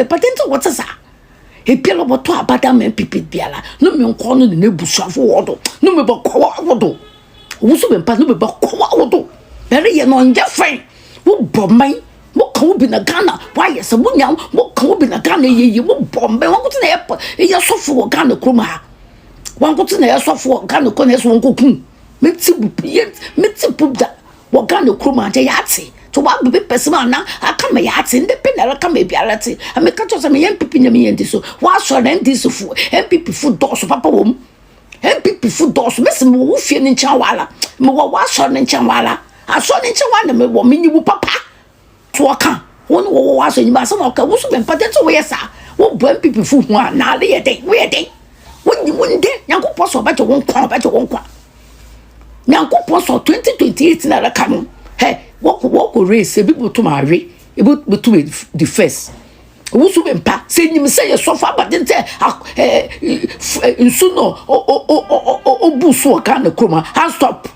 be patento what sa e biala boto abada men pipi biala no me nko no ne busuafo wodo no me bokwa wodo wo so be pa no be bokwa wodo bere ye no nje fen wo bomai mo kan bi na Ghana why yes mo nyam mo kan bi na Ghana ye mo bombe won ko na e ya sofo wo Ghana kroma ha won ko na ya sofo wo Ghana ko na so won ko kun meti da wo Ghana kroma je ya ti to wa be person na aka me ya ti nde pe na aka me biara ti ameka to se me yen pipi nyame yen so wa so na ndi so fu MPP fu do so papa wo MPP fu do so mesi mo wo fie ni ncha wala mo wa so ni ncha wala aso ni ncha wala me wo menyi wo papa to aka won wo wa so ni ba so mo ka wo so be patent wo yesa wo bo MPP fu hu a na le ye den we ye den won de yankopɔ so ba je won kwa yankopɔ so 2028 na la kanu he wo race e people to marry e to the first wo so be mpa se nyim se ye so fa ba de nsu no o busu o kan kroma and stop.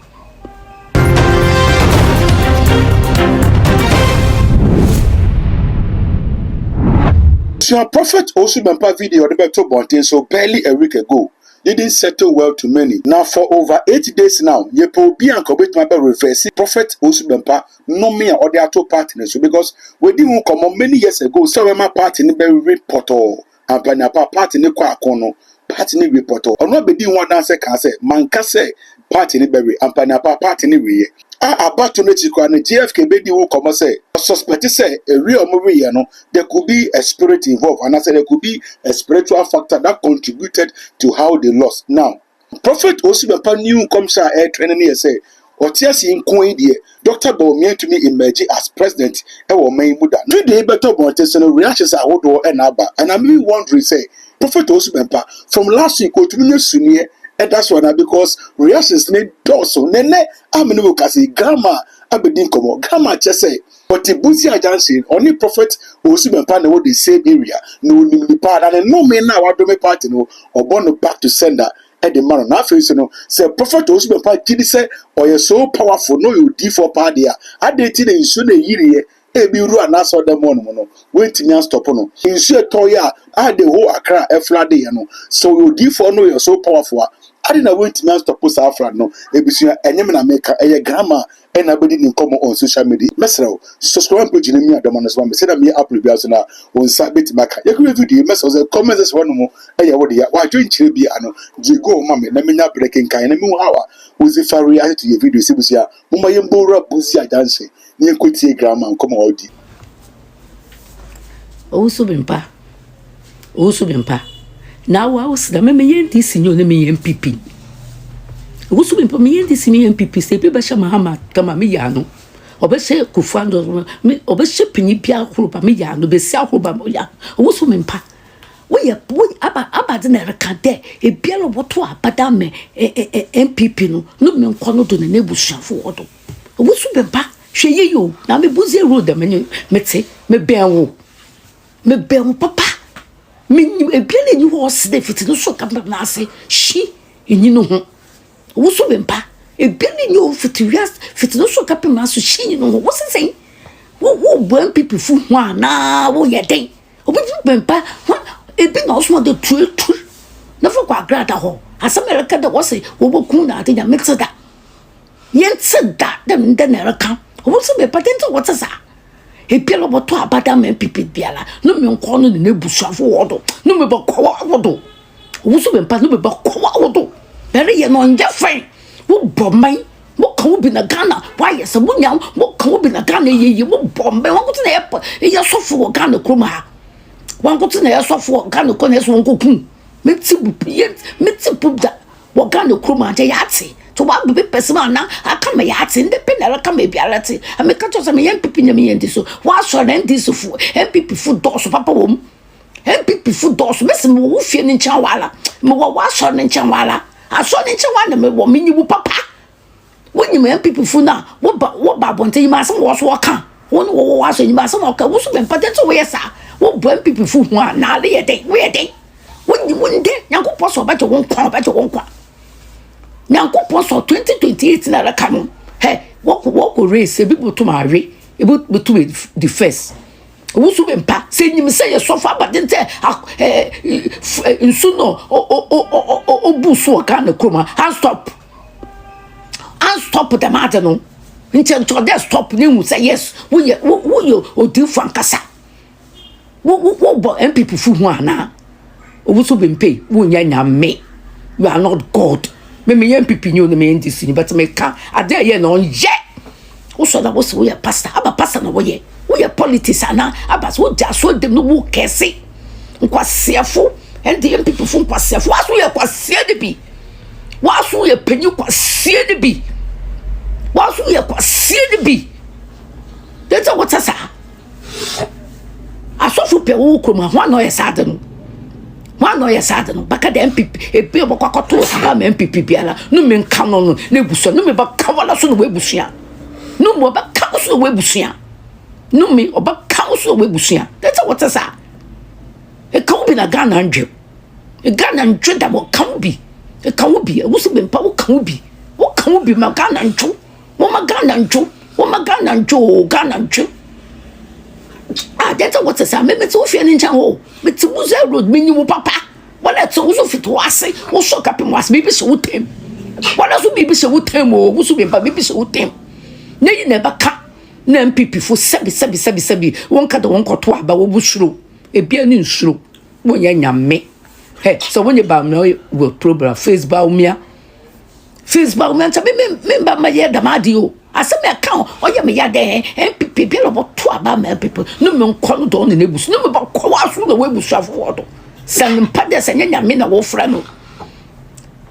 Your prophet also been video the better bonting so barely a week ago. Didn't settle well to many. Now for over 8 days now, ye po be and commit my reverse. Prophet also been no me or the other partners because we didn't come on many years ago. So my party in the very report and panapa party in the quacono, party in the report. Or not be doing one answer can say, man can say party in the berry and panapa party in the way. About to let you go and GFK baby will come and say, suspect say a real movie, there could be a spirit involved, and I said there could be a spiritual factor that contributed to how they lost. Now, Prophet also the new comes air training here say, or TSC in Coin dear, Dr. Bowman to me emerge as president, or main Buddha. Do they better want to send reactions I would do and Abba, and I mean wondering say, Prophet also from last week go to me soon. And that's why because reactions need doso nene amenu kasi grandma abedin komo grandma just say but the busi agency only prophet osu bempa na the same area no nimli pa and no me na wadome party no obono back to sender at the man na face no say prophet osu bempa kidi say or you so powerful no you d4 party a adeti na nsu na yiri ebi ru anaso dem no wentimi stop no nsu etoya a the whole Accra eflade no so you d4 no you so powerful I didn't want to stop us after no. Ebisua enyem na meka eye grandma e na bedi ni nkomo on social media. Mesra subscribe page ni mi adama so me say na me upload bia so na on sa beti maka. Ye ko video mesra say comment this one mo eye wo de ya. Wa join chire bia ano. Ji go ma me na menya breaking kan na me wo hawa. Ozi fa react to your video sibusia. Mo ma yembo ra busi adanse. Ni enkotie grandma nkomo odi. Oso bempa. Now I was the me this in your name MPP. Who's been for me this in MPP, say Bibasha Mahama, Kamamiano, or Besha Kufando, or Besha Pinipia, Krupamiano, Bessia Kubamoya, who's women pa. We are boy about the Nerakade, a bill of what to a padame, MPP, no me kono to the nebusha for auto. Who's been pa, she you, now me buzy road the menu, mete, me bear papa. Me a bill you was the fit no so come na say she you know wo so bempa e bill you fit no so come na so she you know what's it saying wo born people fu ho na wo ye den obi bempa e bi na so the true na for kwa grada ho as America da was say wo boku na ade ya mix da yen da dem den na ka wo so be patent what is that. E pielo boto abada men pipi biala no me nko no ne busuafo wodo no me bokwa wodo wo so bempa no me bokwa wodo bere ye no nje fen wo bomai mo kan bi na Ghana why yes mo nyam mo kan bi na Ghana ye mo bombe won ko na e ya sofo wo Ghana kroma ha won ko na ya sofo wo Ghana ko na so won ko kun meti da wo Ghana kroma je ya ti to wa be person na aka me ya ti nde pe na aka me biara ti ameka to se me yen pipi nyame yen so wa so na ndi so fu MPP fu do so papa wo MPP fu do so mesi mo wo fie ni ncha wala mo wa so ni ncha wala aso ni ncha wala me wo menyi wo papa wo nyi me MPP fu na wo ba bonte yi ma so wo so ka wo no wo wa so yi ma so mo ka wo so be patent wo yesa wo bo MPP fu hu a na le ye den we ye den wo nyi wo nde yankopɔ so ba je won kwa Nyankopɔ so 2028 na la kanu he wo race e people to marry e to the first wusu be mpa se nyim se ye sofa badente nsu no obusu oka na kroma and stop the matter no nche to dey stop ni hu say yes we odi fankasa wo bo MPP fu hu ana wusu be mpa wo nya nyame you are not God me MPP nyo no me NDC but me ka ade ye no ye wo so da wo se wo ye pastor aba pastor na wo ye politics ana abas wo ja so dem no wo kese nkwasiafo ndm people fo nkwasiafo waso ye kwasie de bi waso ye panyi kwasie de bi waso ye kwasie de bi that's what asa asofo pe wo kroma ho no ye sade no baka de MPP ebi obokwakoto aba MPP biala no me nka no na ebuso no me ba kawala so no ebusua no mo ba kawo so no ebusua no me oba council we busia that's what I say e kan bi na Ghana ndwe da mo kan bi e kan bi e wusu be mpa wo kan bi ma Ghana ndwo wo ma Ghana ndwo that's what I say me to hwe ni ncha ho me to buza road me nyimu papa wala to wusu fito ase wo so kapem was me bi so wutem wala so bi so wutem o wusu be mpa bi so wutem ne yi na ba ka na MPP fo sebi won ka de won koto aba wo busuro ebia ni nsuro won ya nyame so won ye ba no wo program Facebook umia nta me ba ma ye da ma di o asem ya kan o ye me ya de MPP bi lo boto aba ma MPP no me nko no do ne busu no me ba ko wa so na we busu afo do san mpa de san nyame na wo fra no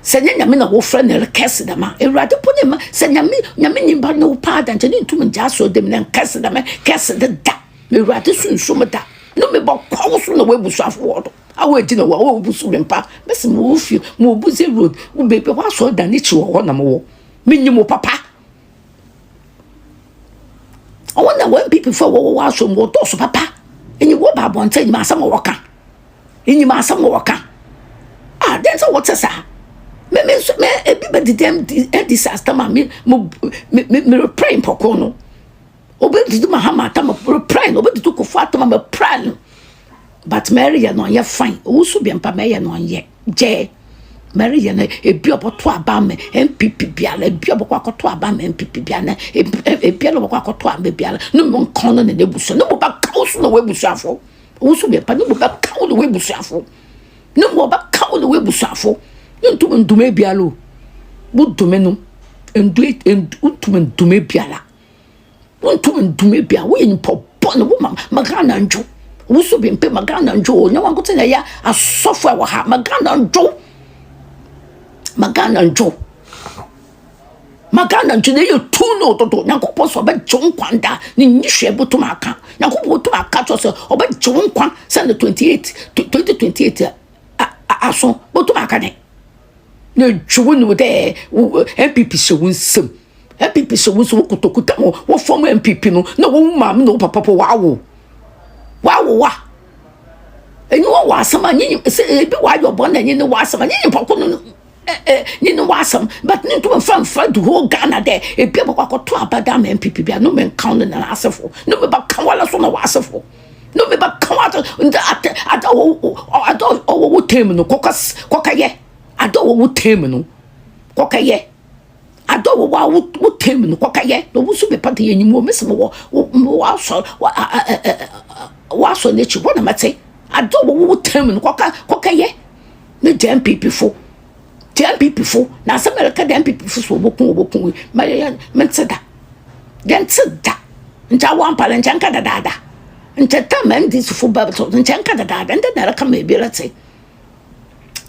senya nyame na wo friend na rekese da ma ewrade po ne ma senya nyame nyimba no pa da nche ni ntum nja so dem na kese da ma kese da ewrade sunsun da no me ba kwa so na we busu afo do awo edi na wo busu mpa bese mo fi mo buze road wo bebe wa so da ni chi wo na mo me nyimo papa I wonder when people for wo so mo to so papa enyi wo ba bonta nyima asam wo ka enyi ma asam wo ka then so what say me everybody them disaster ma me praying pokono obedi do mahama ta ma praying obedi to kofa ta ma praying but Mary ya no ye fine wusu bi mpa me ye no ye je Mary ya na ebi oboto aba me MPP biala ebi obokwa koto aba me MPP biala ebi obokwa koto aba biala no mo nkono ne debuso no mo ba kausu no webusu afo wusu bi mpa no mo ba kawo no webusu afo no mo ba kawo no webusu afo ntum ndume bialo bu dume no ntum ndume biala ntum ndume bia wo yin popo no wo magana njo wo so bi mpe magana njo nya wangote na ya asofo wa ha magana njo ne yo tuno toto nyakopo so ba jonkwanda ni nhwe botumaka nyakopo botumaka to so oba jonkwan send 2028 aso botumaka ne ne juwu no de MPP so nsem MPP so wo kutokuta mo wo form MPP no na wo mam no papa wawo enyi wo wasama nyi se bi wa yo bona nyi ne wasama nyi pako no nyi ne wasam but ni to fan do whole Ghana there e bi pako akoto abada ma MPP bia no men count na asefo no me ba kan wala so na wasefo no me ba kan ata wo tem no kokaye ado wo tem no kokaye ado wo tem no kokaye no wo su be pante yenyi mo mesemo wo so ne chi wona mate ado wo tem no kokaye ne MPP fo na se America MPP fo so obokun ma menteda nja wan pala njanka dada nteta man dis fo babto njanka dada nda na ka me birate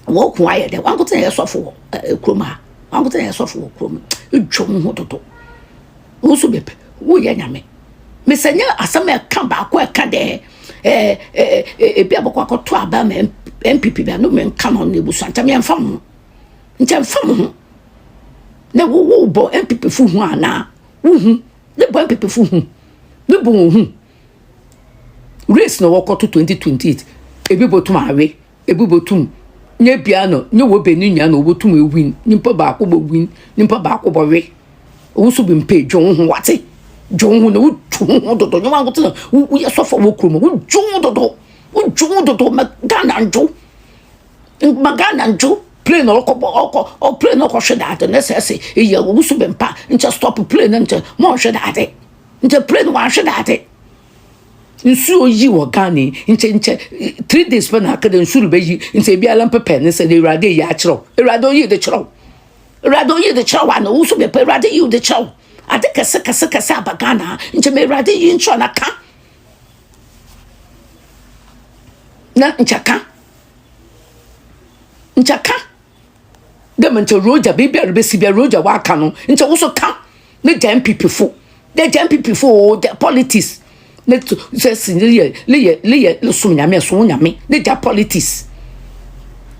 wo ku aye de wan ko ten yesofo kroma wan ko ten yesofo kroma edwom ho toto wo so bepe wo ye nyame me senya asama ka ba ko ka de bi abokwa akoto aba MPP bia no men come on nebusu ntam ye mfam na wo bo MPP fu hu ana wo hu ne bo MPP fu hu ne bo hu race no wokoto 2028 ebi botum awe ebi botum nye bia no nye wo beni nya no botum ewin nimpa ba ko bo win nimpa ba ko bo we wo so bi mpe dwon ho wate John no two do you want to we are suffer wokum John do Magana Joe Magana Joe play no or play no question that the necessary a year will soon pa and just stop playing until more should at it into play one should at it nsuo yi wo Ghana nche 3 days pa na akada nsuru be yi nse bia lampe pen se de rade ya chiro rade yi de chiro wa no usu be rade yi de chiro ade kese abagana nche me rade yi ncho na ka na nchaka de manche roja be si be roja wa ka no nche usu ka ne jam people fo the politics let says le so nyame ne ja politics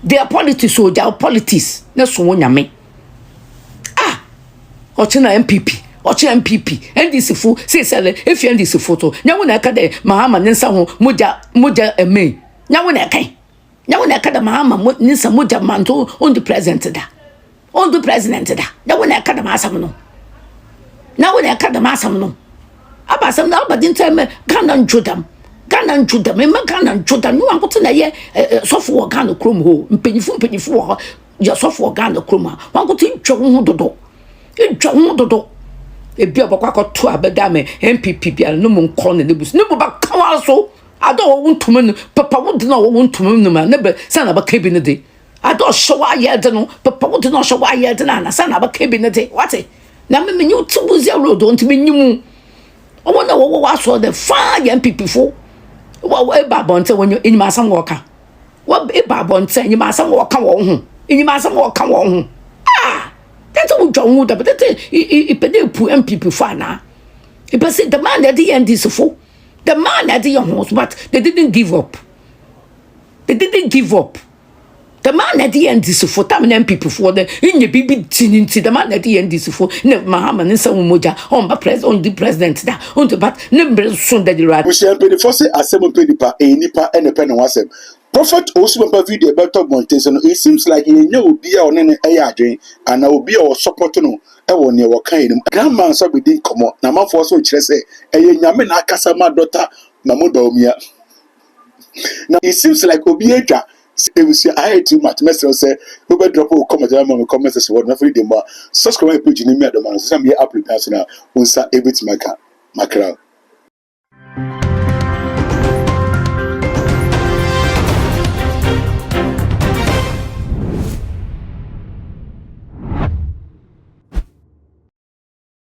their politics so their politics ne so nyame ochina MPP NDC fu say sele if NDC photo nyawo na ka de mahama nsa ho moja eme nyawo na ka de mahama nsa moja manto on the president da nyawo na ka de masam no abasam na abadin time Ghana njodam me Ghana njodam no ankote na ye sofo Ghana krom ho mpenyifu ho ya sofo Ghana krom ha wankote ntwo ho dodo ebi obakwa koto abeda me MPP bia no mo nko na nebus ne bo ba kawa so ado wo ntuma no papa wo de na wo ntuma no ma ne be sana ba kebi ne de ado showa ye de no papa wo de no showa ye de na sana ba kebi ne de what na me nyu tubu zia road on ti me nyimu omo na wo so the fire MPP fo wo e ba bonte wonyo enyima asam wo ka wo e ba bonte enyima asam wo ka wo ho that's what John would have but it pu MPP for now. It said the man at the end is full. The man at the young horse, but they didn't give up. The man at the end is for time MPP for the in the BB the man at the end is for Mahaman and some moja on the president that on the but number soon that you right. We shall pay the first as 7 penny per a nipa and a pen on WhatsApp. Prophet also remember video about top mountains. It seems like you know be on any ayadrin and I will be our support no. I will near what kind of grandman so we didn't come out. Now, my first one say, a yaman akasama daughter, Mamudomia. Now it seems like Obieja. I had too much message say, who better drop a comment, comments as well. Nothing more. Subscribe page in the middle. Some year application now. Unsa everything my crowd.